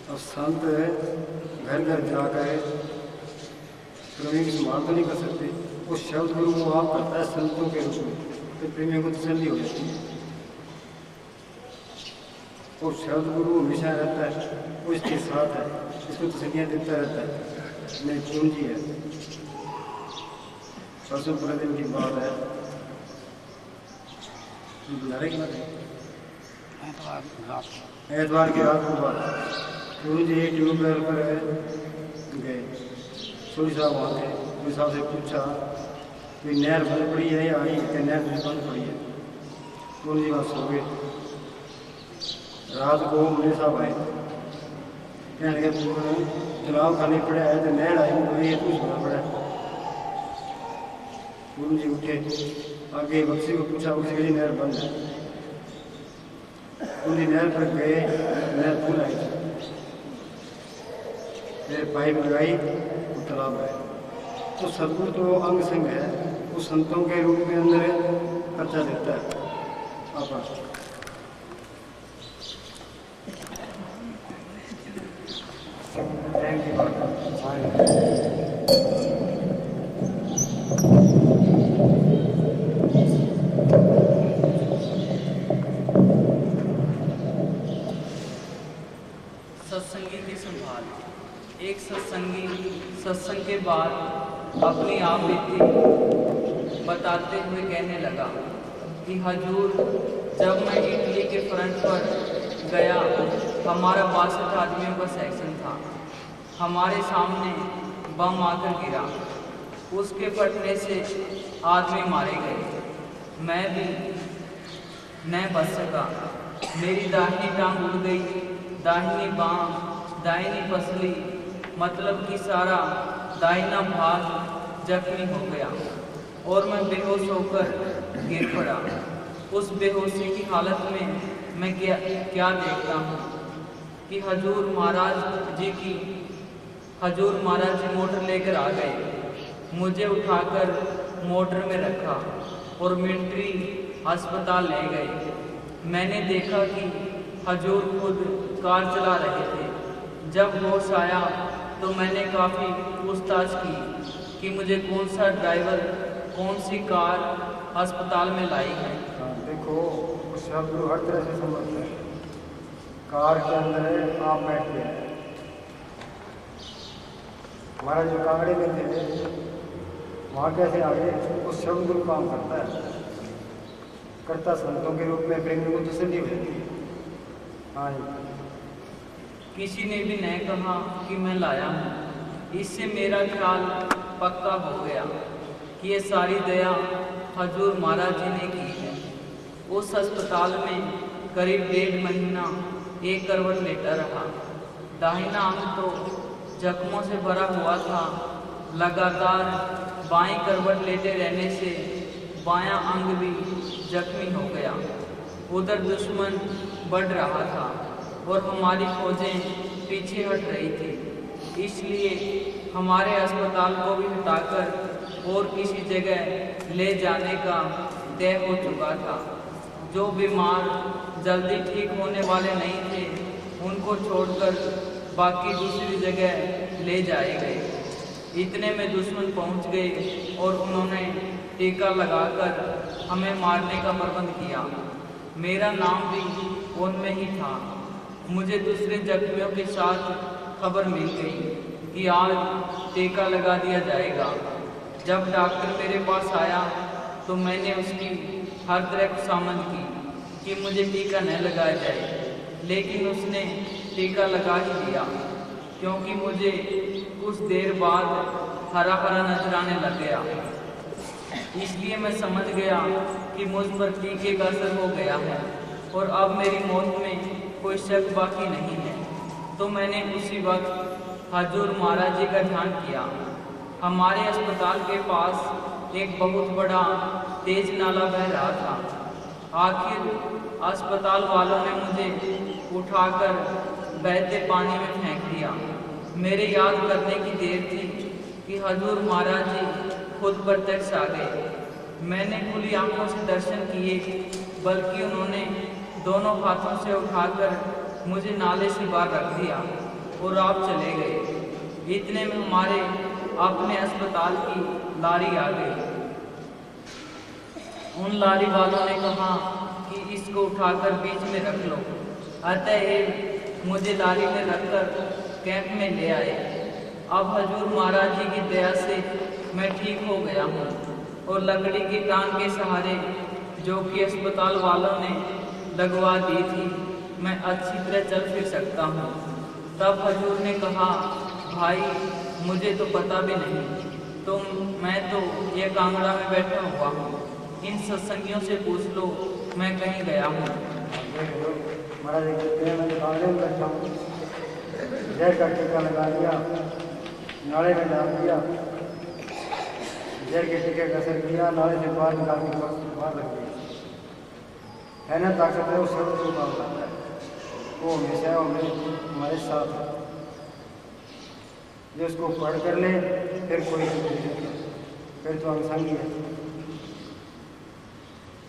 और संत घर घर जाकर प्रेमी की संभाल तो नहीं कर सकते। उस शब्द गुरु वो आप करता है संतों के रूप में, तो प्रेमियों को तसल्ली हो जाती है। और शब्द गुरु हमेशा रहता है, वो इसके साथ है, इसको तसल्लियाँ देता रहता है। मेरी पूंजी है। परसों पूरे दिन की बात है, एतवार की रात को बात, गुरु जी ट्यूबवेल पर गए। सूरी साहब वहाँ थे। सूरी साहब से पूछा कि नहर बंद पड़ी है या आई है? नहर बंद पड़ी है। गुरु जी वहाँ सो गए। रात को मुझे साहब आए, कहने लगे चुनाव खाने पड़ा है तो नहर आई हुई है, तू सोना पड़ा। गुरु जी उठे, आगे बक्सी को पूछा, बक्सी कही नहर बंद है। गुरु जी नहर पर गए, नहर फूल आई, फिर पाइप लगाई, वो तालाब है। तो सदगुरु तो अंग संग है, वो संतों के रूप में अंदर खर्चा देता है। आप की बात सत्संगी की संभाल। एक सत्संगी सत्संग के बाद अपनी आप बीती बताते हुए कहने लगा कि हजूर, जब मैं इटली के फ्रंट पर गया, हमारा 62 आदमियों का सेक्शन था। हमारे सामने बम आकर गिरा, उसके फटने से आदमी मारे गए। मैं भी न बच सका। मेरी दाहिनी टांग उड़ गई, दाहिनी बाँह, दाहिनी पसली, मतलब कि सारा दाहिना भाग जख्मी हो गया और मैं बेहोश होकर गिर पड़ा। उस बेहोशी की हालत में मैं क्या देखता हूँ कि हजूर महाराज जी मोटर लेकर आ गए। मुझे उठाकर मोटर में रखा और मिलिट्री अस्पताल ले गए। मैंने देखा कि हजूर खुद कार चला रहे थे। जब होश आया तो मैंने काफ़ी पूछताछ की कि मुझे कौन सा ड्राइवर कौन सी कार अस्पताल में लाई है। देखो, उस शब्द को हर तरह से समझते हैं। कार के अंदर आप बैठे हैं, हमारा जो कांगड़े में थे वहाँ कैसे आ गए? उस शब्द गुरु काम करता है, करता संतों के रूप में प्रेमियों को तसल्ली होती है। हाँ, किसी ने भी नहीं कहा कि मैं लाया हूँ। इससे मेरा ख्याल पक्का हो गया कि ये सारी दया हजूर महाराज जी ने की है। उस अस्पताल में करीब 1.5 महीना एक करवट लेटा रहा। दाहिना अंग तो जख्मों से भरा हुआ था। लगातार बाईं करवट लेटे रहने से बायां अंग भी जख्मी हो गया। उधर दुश्मन बढ़ रहा था और हमारी फौजें पीछे हट रही थी। इसलिए हमारे अस्पताल को भी हटाकर और किसी जगह ले जाने का तय हो चुका था। जो बीमार जल्दी ठीक होने वाले नहीं थे, उनको छोड़कर बाकी दूसरी जगह ले जाए गए। इतने में दुश्मन पहुंच गए और उन्होंने टीका लगाकर हमें मारने का प्रबंध किया। मेरा नाम भी उनमें ही था। मुझे दूसरे जख्मियों के साथ खबर मिल गई कि आज टीका लगा दिया जाएगा। जब डॉक्टर मेरे पास आया तो मैंने उसकी हर तरह खुशामद की कि मुझे टीका न लगाया जाए, लेकिन उसने टीका लगा ही दिया, क्योंकि मुझे कुछ देर बाद हरा हरा नजर आने लग गया। इसलिए मैं समझ गया कि मुझ पर टीके का असर हो गया है और अब मेरी मौत में कोई शक बाकी नहीं है। तो मैंने उसी वक्त हजूर महाराज जी का ध्यान किया। हमारे अस्पताल के पास एक बहुत बड़ा तेज नाला बह रहा था। आखिर अस्पताल वालों ने मुझे उठाकर बहते पानी में फेंक दिया। मेरे याद करने की देर थी कि हजूर महाराज जी खुद प्रत्यक्ष आ गए। मैंने खुली आंखों से दर्शन किए, बल्कि उन्होंने दोनों हाथों से उठाकर मुझे नाले से बाहर रख दिया। और आप चले गए। इतने में हमारे अपने अस्पताल की लारी आ गई। उन लारी वालों ने कहा कि इसको उठाकर बीच में रख लो। अतः मुझे लारी में रखकर कैंप में ले आए। अब हजूर महाराज जी की दया से मैं ठीक हो गया हूँ और लकड़ी की टांग के सहारे जो कि अस्पताल वालों ने लगवा दी थी, मैं अच्छी तरह चल फिर सकता हूँ। तब हजूर ने कहा, भाई मुझे तो पता भी नहीं, तो मैं तो ये कांगड़ा में बैठा हुआ हूँ। इन सत्संगियों से पूछ लो मैं कहीं गया हूँ। महाराज मैं कांगड़े में बैठा हूँ, जहर का टीका लगा दिया, नाले में डाल दिया, जहर के टीके का असर किया, नाले से बाहर निकाल के बाहर रख दिया। है ना ताकत है, वो सब को काम करता है, वो हमेशा हमारे साथ है। जो उसको पढ़ कर ले फिर कोई फिर तो अंसानी है।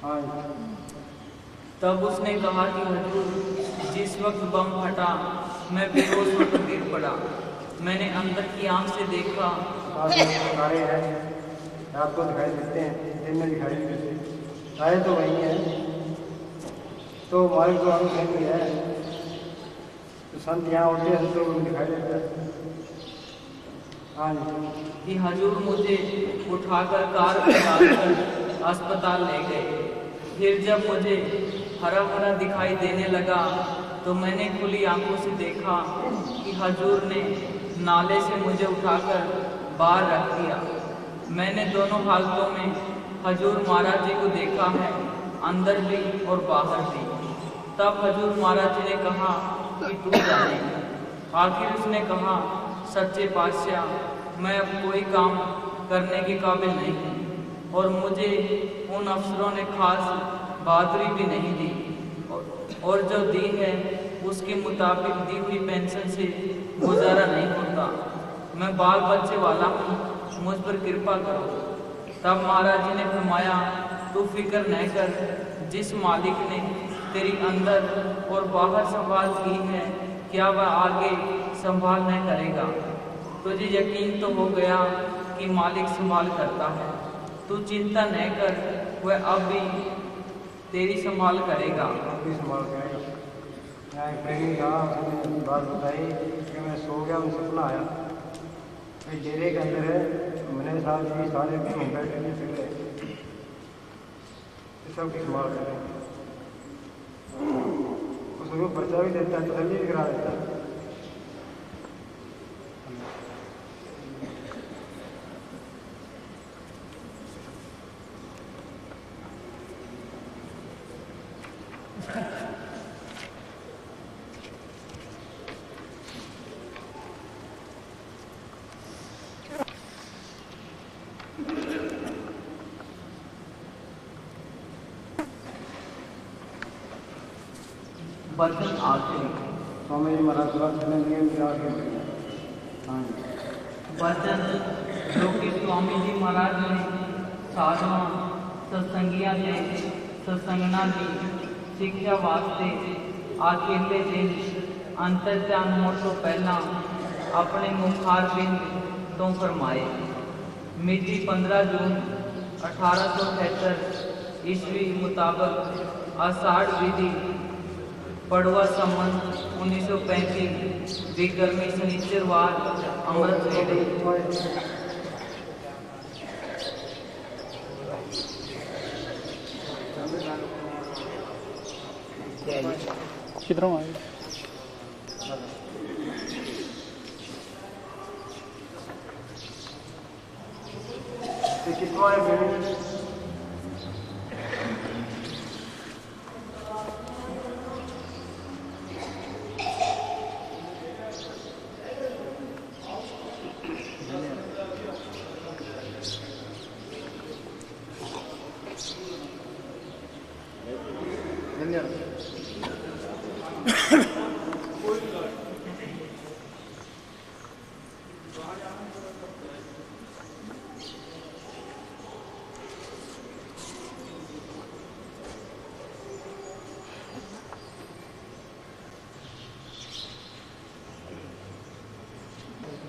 हाँ। तब उसने कहा कि हजूर जिस वक्त बम फटा मैं बेहोश होकर गिर पड़ा। मैंने अंदर की आंख से देखा। तारे हैं, रात को दिखाई देते हैं, दिन में दिखाई नहीं देते। तारे तो वही हैं, तो मालिक तो आंख नहीं है, तो संत यहाँ होते हैं तो दिखाई देता है। हाँ कि हजूर मुझे उठाकर कार में डालकर अस्पताल ले गए। फिर जब मुझे हरा हरा दिखाई देने लगा तो मैंने खुली आंखों से देखा कि हजूर ने नाले से मुझे उठाकर बाहर रख दिया। मैंने दोनों हालतों में हजूर महाराज जी को देखा है, अंदर भी और बाहर भी। तब हजूर महाराज जी ने कहा कि तू जाने। आखिर उसने कहा, सच्चे पातशाह मैं अब कोई काम करने के काबिल नहीं हूँ और मुझे उन अफसरों ने खास बहादुरी भी नहीं दी और जो दी है उसके मुताबिक दी हुई पेंशन से गुजारा नहीं होता। मैं बाल बच्चे वाला हूँ, मुझ पर कृपा करो। तब महाराज जी ने फरमाया, तू फिक्र न कर, जिस मालिक ने तेरी अंदर और बाहर संभाल की है क्या वह आगे संभाल न करेगा। तुझे यकीन तो हो गया कि मालिक संभाल करता है, तू चिंता न कर, वह अब भी तेरी संभाल करेगा। भी संभाल करेगा। यहाँ एक प्रेमी था, उसने अपनी बात बताई कि मैं सो गया, मुझे सपना आया कि डेरे के अंदर है, मैंने साहब जी सारे बैठे नहीं सकते, सबकी संभाल करें। उसको पर्चा भी देता है, तसल्ली भी करा देता है। वचन आखिरी। स्वामी जी महाराज नियम के आखिरी। हाँ वचन जो कि स्वामी जी महाराज ने साधना सत्संगिया ने सत्संगना की शिक्षा वास्ते अकेले दिन अंतर ध्यान होने तो पहला अपने मुखार बिंद तो फरमाए। मिति 15 जून 1873 ईस्वी मुताबिक आषाढ़ विधि पड़वा संवत 1935 विक्रमी शनिचरवार अमृत वेले। किधरों आए? किसको आए फिर?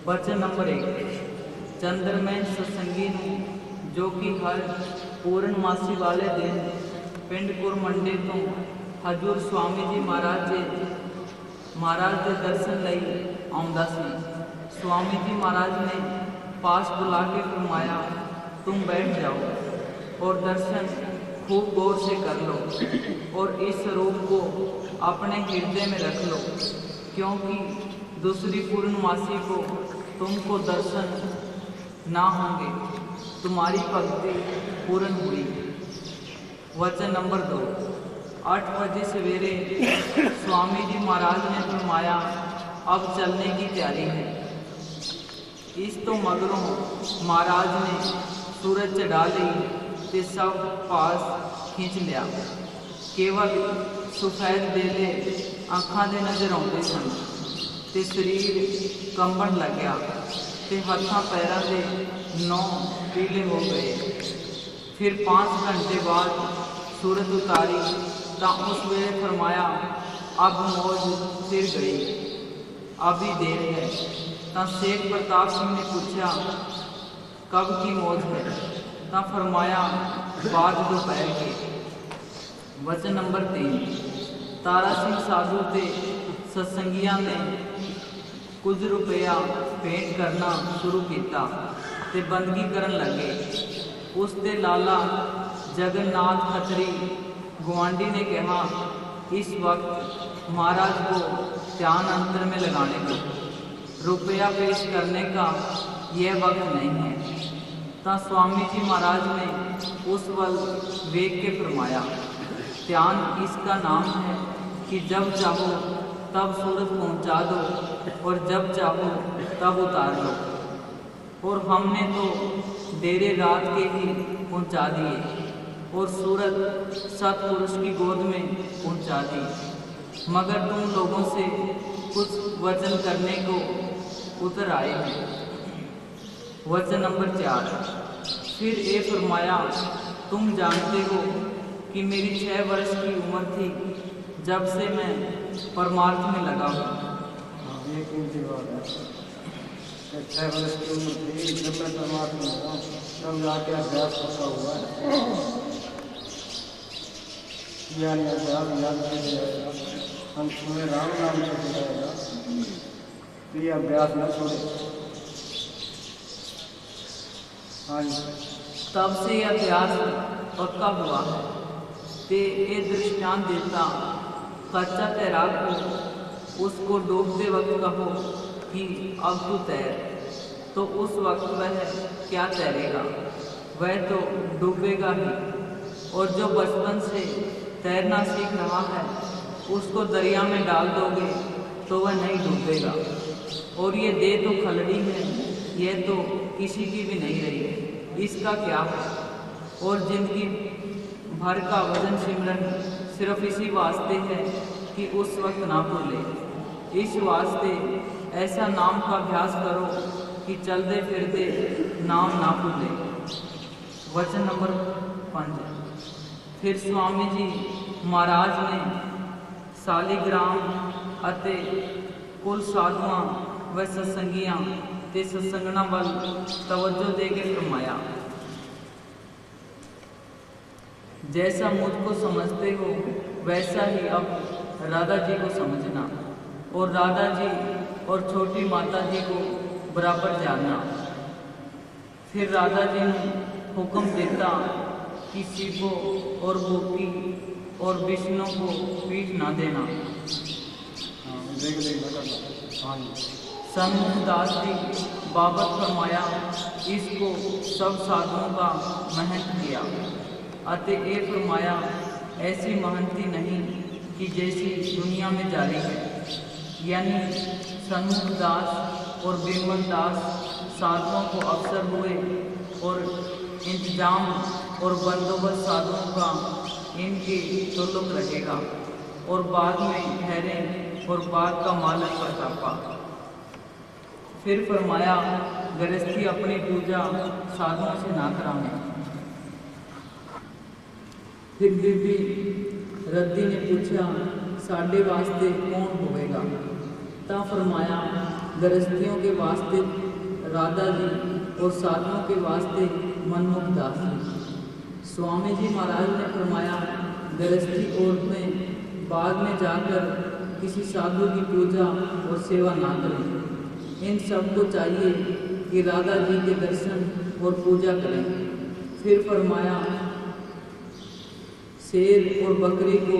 वचन नंबर 1 चंद्रमय सत्संगी ਨੂੰ जो कि हर पूर्णमासी वाले दिन पिंड कुरमंडे तो हजूर स्वामी जी महाराज के दर्शन ਲਈ ਆਉਂਦਾ ਸੀ। स्वामी जी महाराज ने पास बुला के फरमाया, तुम बैठ जाओ और दर्शन खूब गौर से कर लो और इस स्वरूप को अपने हृदय में रख लो, क्योंकि दूसरी पूर्णमासी को तुमको दर्शन ना होंगे, तुम्हारी भक्ति पूर्ण हुई। वचन नंबर 2 8 बजे सवेरे स्वामी जी महाराज ने फरमाया, अब चलने की तैयारी है। इस तो मगरों महाराज ने सूरज चढ़ा ली ते सब पास खींच लिया। केवल सफेद बेले अखां दे नज़र आउंदे सन ते शरीर कंबण लग गया ते हत्थां पैरां दे नौ पीले हो गए। फिर 5 घंटे बाद सूरत उतारी तो उस वेले फरमाया, अब मौज सिर गई, अभी देर है। तो शेख प्रताप सिंह ने पूछा, कब की मौज है? तो फरमाया, बाद दोपहर के। वचन नंबर 3 तारा सिंह साधु के सत्संगियों ने कुछ रुपया भेंट करना शुरू किया ते बंदगी करन लगे। उसके लाला जगन्नाथ खत्री गुआंढी ने कहा, इस वक्त महाराज को ध्यान अंतर में लगाने दो, रुपया पेश करने का यह वक्त नहीं है। तो स्वामी जी महाराज ने उस वल वेख के फरमाया, ध्यान इसका नाम है कि जब चाहो तब सूरत पहुंचा दो और जब चाहो तब उतार लो। और हमने तो देरे रात के ही पहुंचा दिए और सूरत सतपुरुष की गोद में पहुंचा दी, मगर तुम लोगों से कुछ वचन करने को उतर आए हैं। वचन नंबर 4 फिर ये फरमाया, तुम जानते हो कि मेरी 6 वर्ष की उम्र थी जब से मैं परमार्थ में लगा हूँ। ये कीमती बात है। 6 वर्ष की उम्र थी जब मैं परमार्थ में लगा, तब जाके अभ्यास पक्का हुआ है। यानी अभ्यास याद कर जाएगा, हम तुम्हें राम नाम से जाएगा, तो ये अभ्यास न छोड़े। हाँ जी, तब से यह अभ्यास पक्का हुआ है। ते ये दृष्टांत देता, कच्चा तैराक को उसको डूबते वक्त कहो कि अब तू तैर, तो उस वक्त वह क्या तैरेगा? वह तो डूबेगा ही। और जो बचपन से तैरना सीख रहा है उसको दरिया में डाल दोगे तो वह नहीं डूबेगा। और ये देह तो खलड़ी है, यह तो किसी की भी नहीं रही, इसका क्या है? और जिंदगी भर का वजन सिमरन सिर्फ इसी वास्ते है कि उस वक्त ना भूले। इस वास्ते ऐसा नाम का अभ्यास करो कि चलते फिरते नाम ना भूले। वचन नंबर 5 फिर स्वामी जी महाराज ने सालीग्राम अते कुल साधुआं व सत्संगियां ते सत्संगना वल तवज्जो दे के फरमाया, जैसा मुझको समझते हो वैसा ही अब राधा जी को समझना और राधा जी और छोटी माता जी को बराबर जानना। फिर राधा जी ने हुक्म देता कि शिवो और गोपी और विष्णु को पीठ ना देना। सन्मुखदास जी बाबत फरमाया, इसको सब साधुओं का महंत किया अते ये फरमाया, ऐसी महंती नहीं कि जैसी दुनिया में जारी है। यानी सन्मुखदास और बिमलदास साधुओं को अवसर हुए और इंतजाम और बंदोबस्त साधुओं का इनके तुल्लुक रहेगा और बाद में ठहरे और बाद का मालक प्रतापा। फिर फरमाया, गृहस्थी अपनी पूजा साधुओं से ना करावे। फिर बीबी रद्दी ने पूछा, साढ़े वास्ते कौन होवेगा? ता फरमाया, गृहस्थियों के वास्ते राधा जी और साधुओं के वास्ते मनमुख दास जी। स्वामी जी महाराज ने फरमाया, गृहस्थी औरतें बाद में जाकर किसी साधु की पूजा और सेवा ना करें। इन सबको चाहिए कि राधा जी के दर्शन और पूजा करें। फिर फरमाया, शेर और बकरी को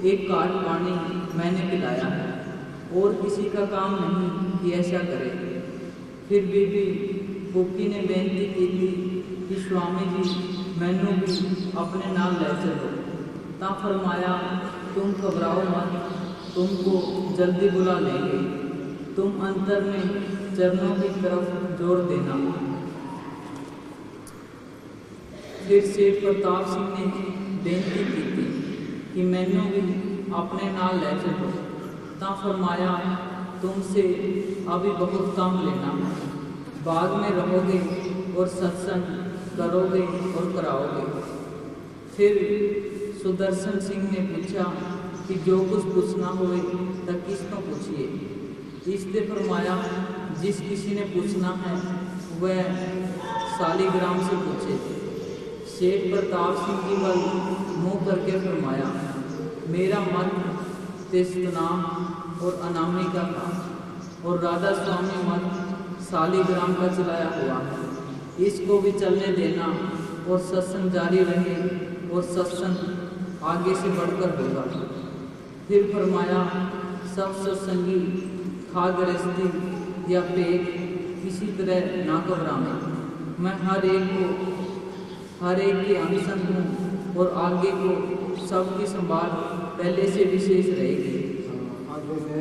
एक काट पानी मैंने पिलाया है और किसी का काम नहीं कि ऐसा करे। फिर बीबी फूकी ने बेनती की थी कि स्वामी जी मैनू भी अपने नाल ले चलो। ता फरमाया, तुम घबराओ मत, तुमको जल्दी बुला लेंगे, तुम अंतर में चरणों की तरफ जोड़ देना। फिर सेठ प्रताप सिंह ने बेनती की थी कि मैनू भी अपने नाल ले चलो। ता फरमाया, तुमसे अभी बहुत काम लेना, बाद में रहोगे और सत्संग करोगे और कराओगे। फिर सुदर्शन सिंह ने पूछा कि जो कुछ पूछना होए तो किस तो पूछिए। इसने फरमाया, जिस किसी ने पूछना है वह शालीग्राम से पूछे। शेख प्रताप सिंह जी वल मुँह करके फरमाया, मेरा मत तेस्तनाम और अनामिका का और राधा स्वामी मत शालीग्राम का चलाया हुआ है, इसको भी चलने देना और सत्संग जारी रहे और सत्संग आगे से बढ़कर होगा। फिर फरमाया, सब सत्संगी खा गृहस्थी या पेट किसी तरह ना घबराएं। मैं हर एक की अनशन हूँ और आगे को सबकी संभाल पहले से विशेष रहेगी। आगे से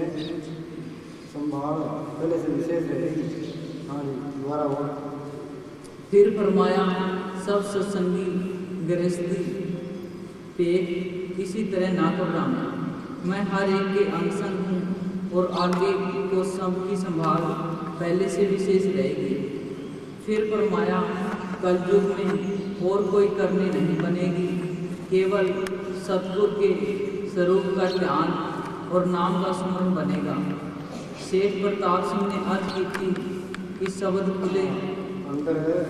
संभाल पहले से विशेष रहेगी। हाँ जी, दोबारा हो। फिर फरमाया, सब सत्संगी गृहस्थी पेट किसी तरह ना घबराना। मैं हर एक के अनशन हूँ और आगे को सबकी संभाल पहले से विशेष रहेगी। फिर फरमाया, कलयुग में और कोई करनी नहीं बनेगी, केवल सतगुरु के स्वरूप का ध्यान और नाम का स्मरण बनेगा। शेख प्रताप सिंह ने अर्ज की थी कि शब्द खुले अंतर है।